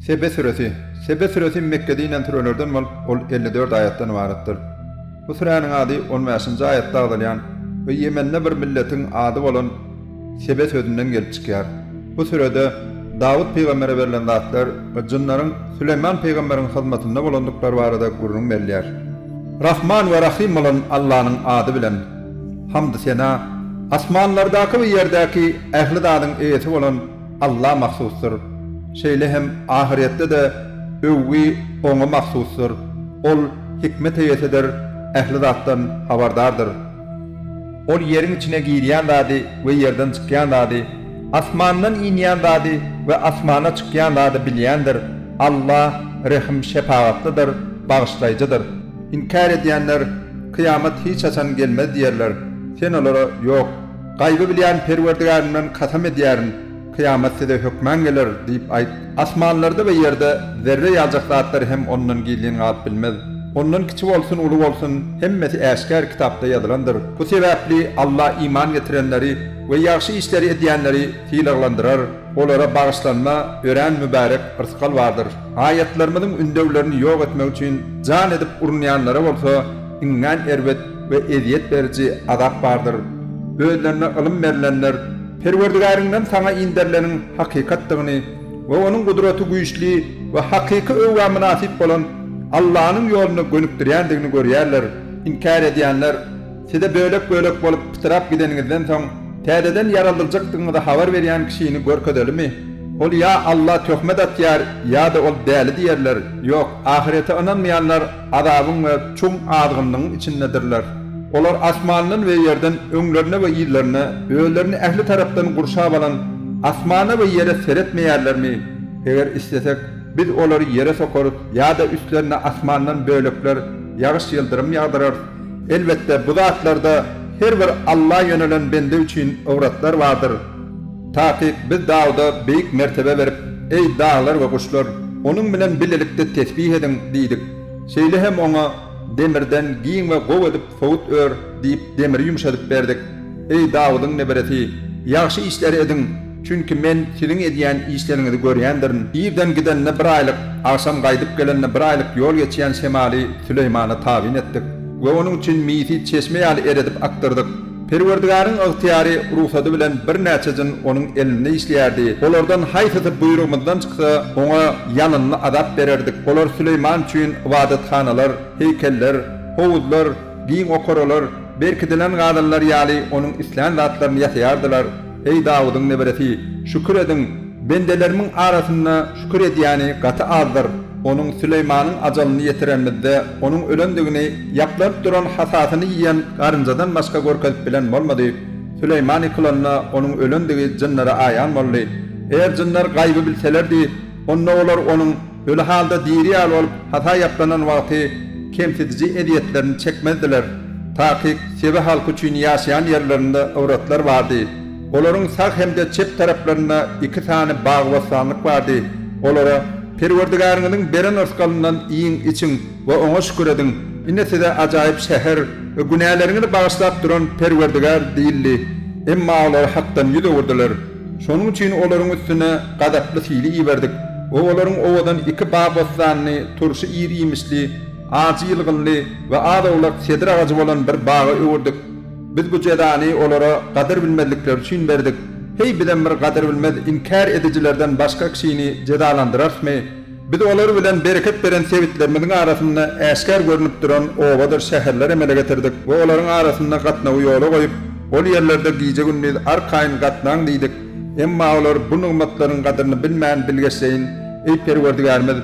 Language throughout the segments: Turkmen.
Sebe suresi. Sebe suresi Mekke'de inen türelerden ol 54 ayetten ibarettir. Bu surenin adı 15. ayette ağlayan ve Yemen'de bir milletin adı olan Sebe sözünden gelip çıkıyor. Bu surede Davud peygambere verilen zatlar ve cınların Süleyman peygamberin hizmetinde bulundukları barada gurrun belliyer. Rahman ve Rahim olan Allah'ın adı bilen hamd sena asmanlardaki ve yerdeki ehli dadın eyeti olan Allah mahsustur. Şeyle hem ahirette de övvi ona mahsustur. Ol hikmet eyetidir, ehli zattan haberdardır. Ol yerin içine giriyen dadı ve yerden çıkayan dadı, asmandan iniyen dadı ve asmana çıkayan dadı bilyendir. Allah rahim şefaatlidir, bağışlayıcıdır. İnkar edenler kıyamet hiç açan gelmez diyerler. Sen onlara yok, gaybı bilen Perverdigarından kasam ediyerin, kıyamet size hükmen gelir deyip ayt. Asmanlarda ve yerde zerre yalacak zatları hem onun giyliğini alıp bilmez. Onun küçük olsun, ulu olsun, hemmeti eşkar kitapta yazılandır. Bu sebeple Allah iman getirenleri ve yaxşı işleri edenleri fiilaglandırar. Olara bağışlanma, ören mübarek rızkal vardır. Ayetlerimizin ündevlerini yok etmek için can edip urunyanlara olsa, ingen ervet ve eziyet verici azap vardır. Özlerine ilim verilenler, Perverdigarından sana inderlerin hakikattığını ve onun kudreti güçlü ve hakiki övga münasip olan Allah'ın yolunu gönüktürendiğini görüyorlar. İnkar edenler, size bölük olup pıtırap gideninizden son tədeden yaraldıracaktığını da haber veren kişini görködeli mi? Ol ya Allah töhmet atıyar ya da ol değerli diyerler. Yok, ahirete inanmayanlar azabın ve çum ağzının içindedirler. Olar asmanın ve yerden öňlerine ve ýerlerine, öýlerini ehli tarapdan gurşap alan asmana ve yere seretmeýärler mi? Eger istesek biz olary yere sokarız ya da üstlerine asmandan bölükler yağış yıldırım yağdırar. Elbette bu zatlarda her bir Allah yönelen bende üçün öwratlar vardır. Ta ki biz Davud'a büyük mertebe verip ey dağlar ve kuşlar onun bilen birlikte tesbih edin deydik. Şeyle hem ona demirden giyin ve gov edip soğut ör deyip demiri yumuşatıp verdik. Ey Davud'un nebereti, yaxşı işleri edin, çünkü men sizin ediyen işlerinizi görýändirin. Birden gidenine bir aylık, akşam qaydyp gelenine bir aylık yol geçýän semali Süleyman'a tavin ettik ve onun için misi çeşme ýaly eredip aktırdık. Perverdigarın ihtiyari ruhsaty bilen bir näçejin onun elinde işleýärdi. Olardan haýsy buyrugymyzdan çyksa, ona ýanyny azap bererdik. Olar Süleyman üçin ibadetxanalar, heykeller, howuzlar, giň okaralar, berkidilen gadallar ýaly onun islan zatlaryny ýasaýardylar. Ey Davud'un nebereti, şükür edin, bendelerimin arasında şükür edýäni gaty azdır. Onun Süleyman'ın ajalyny yetirenmizde onun ölendigini yaplanıp duran hasatyny ýiýen garynjadan başga görkezip bilen bolmady. Süleyman ýykylanna onun ölendigi jinnlara aýan boldy. Eger jinnar gaýby bilselerdi, onda olar onun öle halda diri alyp hata yaplanan wagty kemsitici ediyetlerini çekmezdiler. Taky Sebe halky üçin ýaşaýan ýerlerinde öwratlar bardy. Olaryň sag hemde çep taraplarynda iki tane bağ we sanlyk bardy. Olara Perverdigarynın beren ırskalından iyin için ve ona şükür edin. Ine size acayip şehir ve günahlarını bağışlap duran Perverdigar değildi. Emma olar haktan yüze vurdular. Şonun için oların üstüne gadaplı sili iverdik. O oların ovadan iki bağ bostanını turşu iyiriymişli, ağacı yılgınlı ve ağda sedir ağacı olan bir bağı övürdük. Biz bu cedani olara kadir bilmedikler için verdik. Hey bilen bir kadir bilmez inkar edicilerden başka kişini cedalandırarsmı? Biz olar bilen bereket veren sevitlerimizin arasında eşkar görünüp duran ovadır şehirler emele getirdik ve oların arasında gatnawy ýola koyup ol yerlerde giýje günniz arkaýyn gatnaň diýdik. Emma olar bu nygmatlaryň kadryny bilmän bilgeçseýin, ey Perverdigarymyz,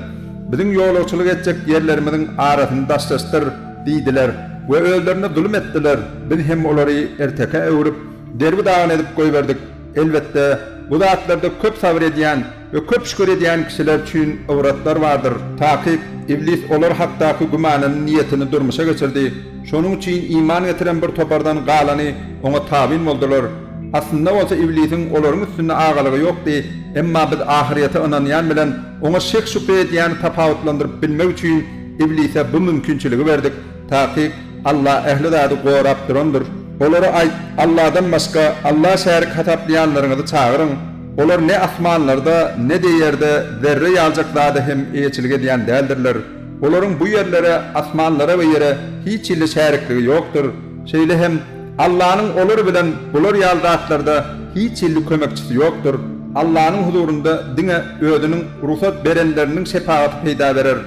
biziň ýolagçylyk etjek yerlerimizin arasyny daşlaşdyr diýdiler ve öýlerini zulm etdiler. Biz hem olary erteke öwrüp derbi dağın edip goýberdik. Elbette bu zatlarda köp sabır edýän ve köp şükür edýän kişiler üçin öwratlar vardır. Taky iblis olar hakdaky gumanyny niýetini durmuşa geçirdi. Şonuň üçin iman getiren bir topardan galany ona tabin boldular. Aslında olsa iblisin olaryň üstünde agalygy ýokdy. Emma biz ahirete inanýan bilen ona şek şüphe edýän tapawutlandyryp bilmek üçin iblise bu mümkinçiligi berdik. Taky Allah ehli zady gorap durandyr. Olara ayt, Allah'dan başka Allah şerik hataplayanlarını çağırın. Olar ne asmanlarda ne de yerde zerre yalacaklarda hem eçilige diyen değildirler. Oların bu yerlere, asmanlara ve yere hiç ile şerikliği yoktur. Şeyle hem Allah'ın olur bilen bular yaldatlarda hiç illi kömekçisi yoktur. Allah'ın huzurunda dine ödünün ruhsat berenlerinin şefaati peyda verer.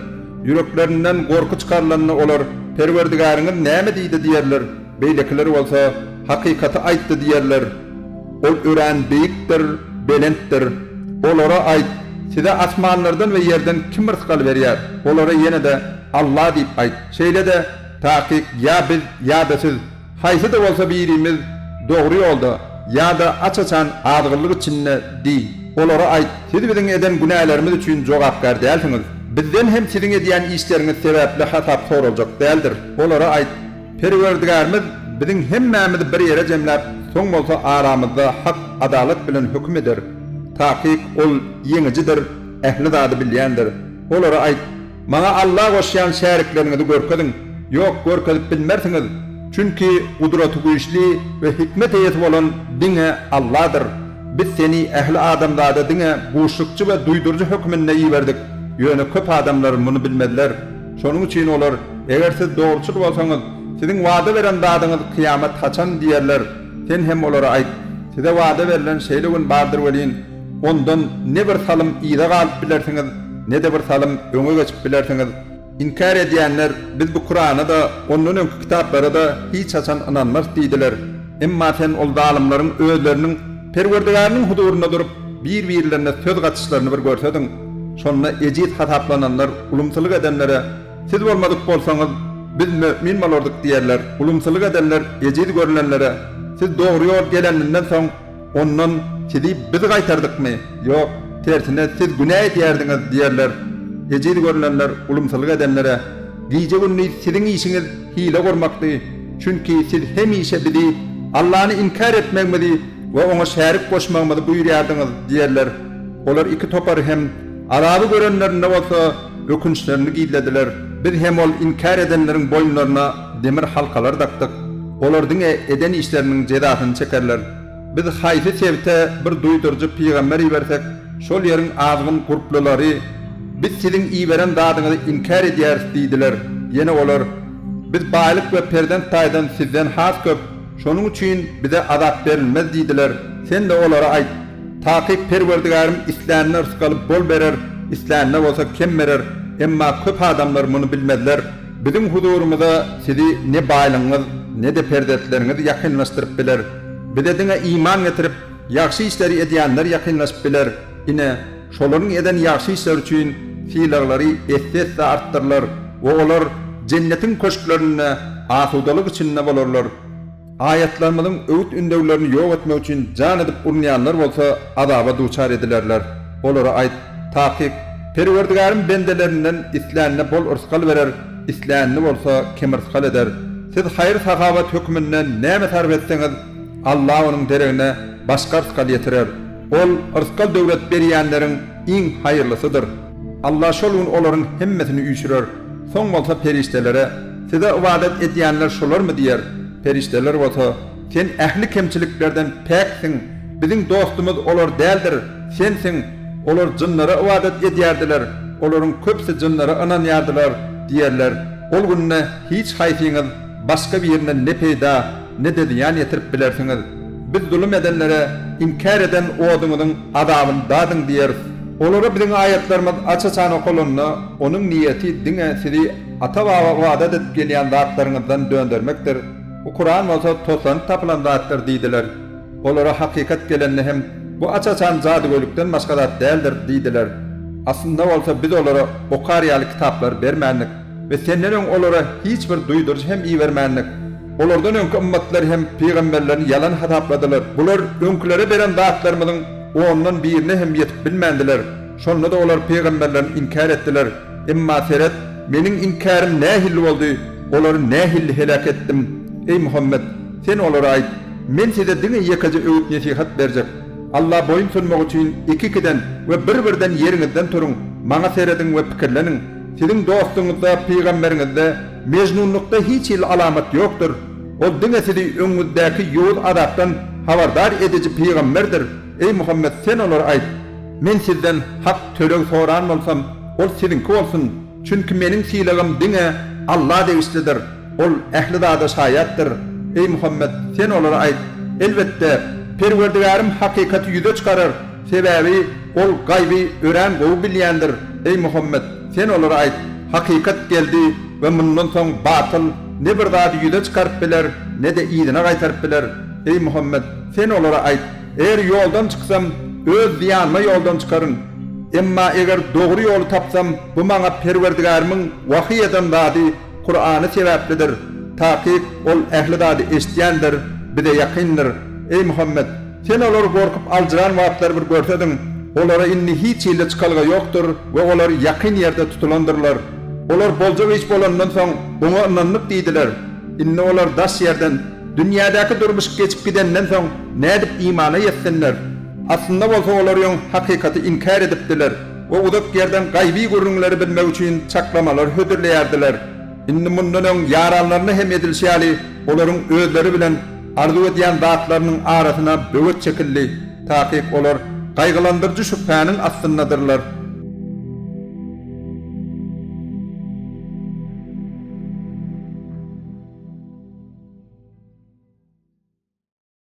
Yüreklerinden korku çıkarlarını olur. Perverdigarının näme diýdi diýerler. Beýlekiler bolsa hakykatı aýtdy diýerler. Ol ören beýikdir, belentdir. Olara aýt. Size asmanlardan ve yerden kim rızkal berýär? Olara yine de Allah diýip aýt. Şeýle de taýyk ya biz ya da siz haýsy da bolsa birimiz dogry ýolda ya da açaçan adgyrlyk içinde diýip olara aýt. Siz biziň eden günahlarymyz üçin jogapkar dälsiňiz. Bizden hem sizin ediyen işleriniz sebeple hatap sorulacak değildir. Olara ait Perverdigarymyz bizim hemmemizi bir yere cemlep soň bolsa aramızda hak adalet bilen hüküm eder. Taýyk ol ýeňijidir, ähli zady bilýändir. Olara ait maňa Allah goşýan şeriklerinizi görkezin. Ýok, görkezip bilmersiňiz. Çünki gudraty güýçli we hikmet eýeti bolan diňe Allah'dır. Biz seni ähli adamlarda diňe boşlukçy we duýdurjy hükmüne ýiberdik. Ýöne köp adamlar muny bilmediler. Şonuň üçin olar, eger siz dogruçyl bolsaňyz, siziň wada beren dadyňyz kıyamet haçan diýerler. Sen hem olara aýt. Size wada berilen şeýlegin bardyr welin. Ondan ne bir salym ýyda galyp bilersiňiz, ne de bir salym öňe geçip bilersiňiz. İnkar edýänler biz bu Kur'ana da onun öňkü kitaplara da hiç haçan inanmaz diýdiler. Emma sen ol zalimlaryň özleriniň Perwerdigarynyň huzurunda durup bir-birlerine söz gaçyşlaryny bir görsedin. Şonda ejit hataplananlar ulumçylyk edenlere siz bolmadyk bolsaňyz biz mümin bolardyk diýerler. Ulumçylyk edenler ejit görülenlere siz dogry ýol geleninden soň ondan sizi biz gaýtardykmy? Ýok, tersine siz günah edýärdiňiz diýerler. Ejit görülenler ulumçylyk edenlere giýje günni siziň işiňiz hile gormakdy. Çünki siz hem işe bizi Allah'ı inkar etmekmedi ve ona şerik koşmamady buýurýardyňyz diýerler. Olar iki topar hem Arabı görenlerine olsa ökünçlerini giylediler. Biz hem ol inkar edenlerin boyunlarına demir halkalar taktık. Olardın eden işlerinin cezasını çekerler. Biz hayfi sevte bir duydurcu peygamber ibersek, şol yerin ağzın kurpluları, biz sizin iberen dadınızı inkar ediyar deydiler. Yine olar, biz baylık ve perdent taydan sizden has köp, şonun için bize azap verilmez deydiler. Sen de olara ait. Taýyk Perwerdigarym islämine rızkalyp bol berer, islämine bolsa kem berer. Emma köp adamlar muny bilmediler. Bizim huzurumyzda sizi ne baýlygyňyz, ne de perdetleriniz ýakynlaşdyryp biler. Bize diňe iman getirip, ýaxşy işleri edýänler ýakynlaşyp biler. Ine şolaryň eden ýaxşy işler üçin fiýlary esset artdyrlar we olar cennetin köşklerini asudalyk içinde bolarlar. Ayetlerimizin öğüt ündewlerini ýok etmek üçin jan edip urnayanlar bolsa azaba duçar edilerler. Olara aýt, taýyk Perwerdigarym bendelerinden islämine bol rızkal berer, islämine bolsa kem rızkal eder. Siz hayır sahabat hükmünden näme sarf etseňiz, Allah onuň deregine başga rızkal ýetirer. Ol rızkal döwlet berýänleriň iň hayırlysydyr. Allah şol gün olaryň hemmesini üýşürer. Soň bolsa periştelere size ibadet edýänler şolarmy diýer. Perişteler bolsa sen ähli kemçiliklerden peksin. Biziň dostumuz olar däldir. Sensiň. Olar jynlara ibadet edýärdiler. Olaryň köpsi jynlara inanýardylar diýerler. Ol günne hiç haýsyňyz başga bir ýerine ne peýda ne de ýan ýetirip bilersiňiz. Biz zulüm edenlere inkar eden oduňyzyň adabyny dadyň diýeriz. Olara biziň ayetlerimiz açaçan okulunna onuň niýeti diňe sizi ata-baba wada edip gelýän zatlaryňyzdan döndürmekdir. Bu Kur'an bolsa tosan tapılan zatlar diýdiler. Olara hakikat gelenni hem bu açaçan zadygölükden başga zat däldir diýdiler. Aslında bolsa biz olara okaryaly kitaplar bermändik we senden öň olara hiç bir duýdurjy hem iyi bermändik. Olardan öňkü ümmetler hem peýgamberlerini yalan hatapladylar. Bular öňkülere beren zatlarymyzyň ondan birine hem ýetip bilmändiler. Şonda da olar peýgamberlerini inkar etdiler. Emma seret meniň inkarym nähilli boldy? Olary nähilli helak etdim. Ey Muhammed, sen olara aýt. Men size diňe ýekaja öwüt nesihat berjek. Allah boyun sunmak üçin iki-ikiden we bir-birden ýeriňizden turuň. Maňa seredin we pikirleniň. Siziň dostuňyzda, peýgamberiňizde mejnunlukda hiç il alamat ýokdur. O diňe sizi öňüňizdäki ýol adapdan habardar edici peýgamberdir. Ey Muhammed sen olar ayt. Men sizden hak töleg soran bolsam, ol sizinki bolsun. Çünkü menin silegim diňe Allah degislidir. Ol ähli zada şaýatdyr. Ey Muhammed sen olar ayt. Elbette Perwerdigarim hakikaty ýüze çykarar. Sebäbi ol gaýby ören gowy bilýändir. Ey Muhammed sen olar ayt. Hakikat geldi ve mundan soň batıl ne bir zady ýüze çykaryp biler, ne de ýygyna gaýtaryp biler. Ey Muhammed sen olara ayt. Eger ýoldan çyksam öz ziýanyma ýoldan çykaryn. Emma eger dogry ýoly tapsam bu maňa Perwerdigarymyň wahy eden zady Kur'any sebäplidir. Taky ol ähli zady eşdýändir, bize ýakyndyr. Ey Muhammed sen olary gorkup aljaran wagtlar bir görsedin. Olara inni hiç ýyly çykalga ýokdur we olar ýakyn ýerde tutulandyrlar. Olar boljak iş bolandan soň oňa inanyp diýdiler. Inni olar daş ýerden dünýädäki durmuş geçip gidenden soň nädip imana ýetsinler? Aslında bolsa olaryň hakikaty inkar edipdiler. O udak ýerden gaýby görüňleri bilmek üçin çaklamalar hödürleýärdiler. Indi mundan öň ýaranlaryny hem edilşäli, olaryň özleri bilen arzu edýän zatlarynyň arasyna böwet çekildi. Taky olar gaýgylandyrjy şüphäniň astynadyrlar.